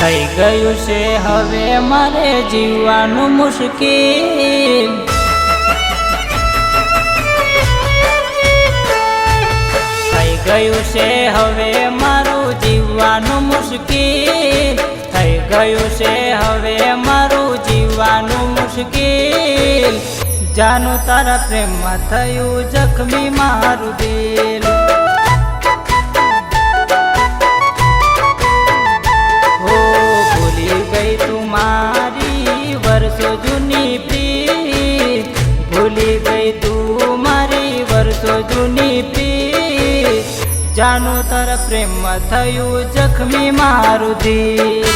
થઈ ગયું છે હવે મારે જીવવાનું મુશ્કેલ, થઈ ગયું છે હવે મારું જીવવાનું મુશ્કેલ, થઈ ગયું છે હવે મારું જીવવાનું મુશ્કેલ, જાનું તારા પ્રેમમાં થયું જખમી મારું દિલ। वर्षों जूनी प्रीत भूली गई तू मारी वर्षों जूनी प्रीत, जानू तारा प्रेम में थयु जख्मी मारू दिल।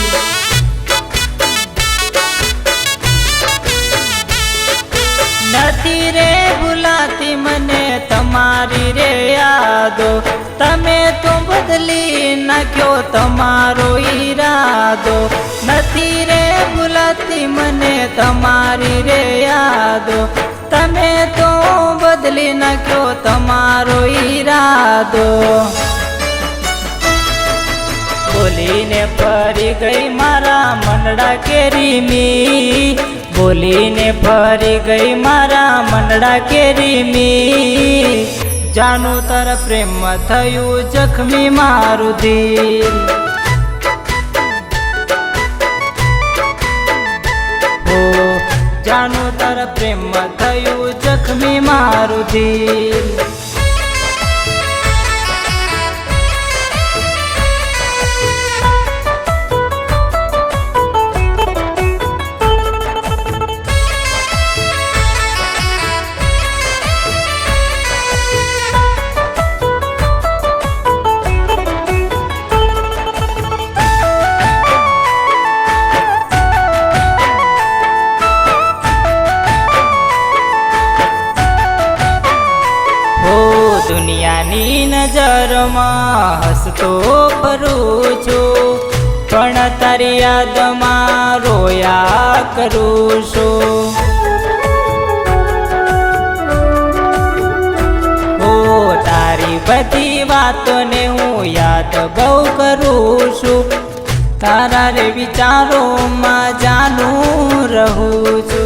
नथी रे भूलाती मने तमारी रे यादो, तमे तो बदली नाख्यो तमारो इरादो। नथी रे भूलाती मने तमारी रे यादो, तमे तो बदली नाख्यो तमारो इरादो। बोलीने फरी गई मारा मनड़ा केरी मी, बोलीने फरी गई मारा मनड़ा केरी मी, जानू तारा प्रेम में थयु जख्मी मारू दिल। जानू तारा प्रेम में थयु जख्मी मारू दिल। दुनियानी नजर में हसतो फरू छू, पण तारी याद में रोया करूँ छू। ओ तारी बधी वातों ने हूँ याद बहु करूँ छू, तारा रे विचारों में जानू रहूँ छू।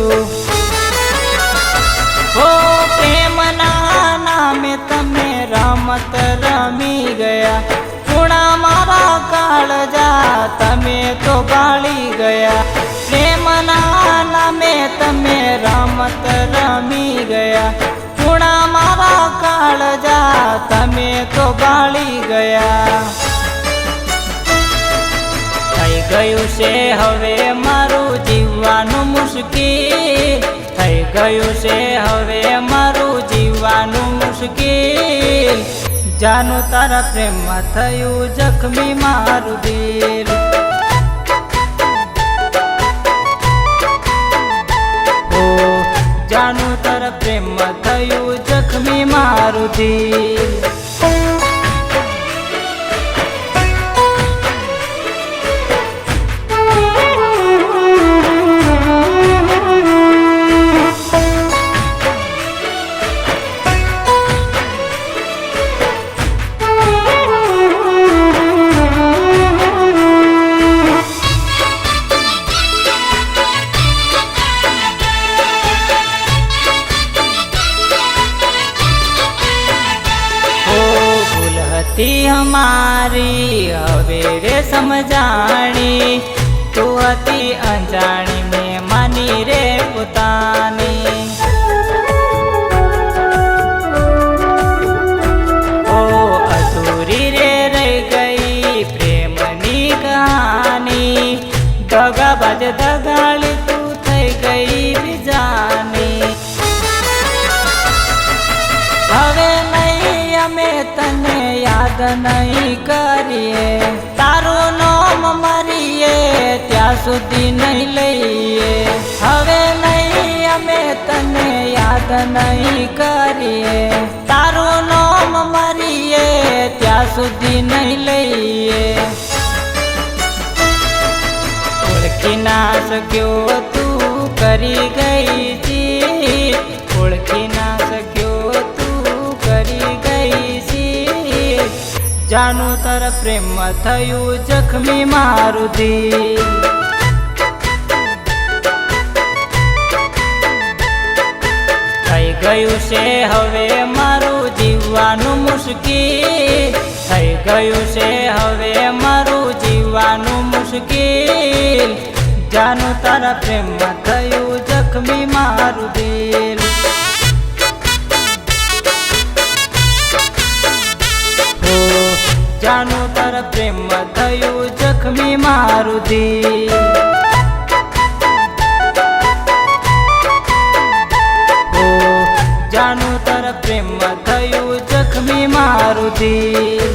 ओ प्रेम नामे तमे रमत रमी गया, गुणा मारा काळजा तमे तो बाળી गया। प्रेम नामे तमे रमत रमी गया, गुणा मारा काळजा तमे तो बाળી गया। થઈ ગયું છે હવે મારું જીવવાનું મુશ્કેલ, થઈ ગયું છે હવે મારું જીવવાનું મુશ્કેલ, જાનું તારા પ્રેમમાં થયું જખમી મારું દિલ। ઓ જાનું તારા પ્રેમમાં થયું જખમી મારું દિલ। हमारी हवे रे समझाणी, तू हती अंजाणी में मानी रे पुतानी। ओ अधूरी रे रह गई प्रेमनी कहानी, दगाबाज दगाड़ी तू थई गई बिजानी। हवे नहीं अमे तने याद नहीं करिए, तारो नाम मरिए त्या सुधी नहीं लईए। हवे नहीं अमे तने याद नहीं करिए, तारो नाम मरिए त्या सुधी नहीं लईए। ओळखी ना सक्यो तू करी गई जी, ओळखी ना सक्यो तू करी गई जी, જાનું તારા પ્રેમમાં થયું જખમી મારું દિલ થઈ ગયું છે હવે મારું જીવવાનું મુશ્કેલ થઈ ગયું છે હવે મારું જીવવાનું મુશ્કેલ જાનું તારા પ્રેમમાં થયું જખમી મારું દિલ જાનું તારા પ્રેમમાં થયું જખમી મારું દિલ જાનું તારા પ્રેમમાં થયું જખમી મારું દિલ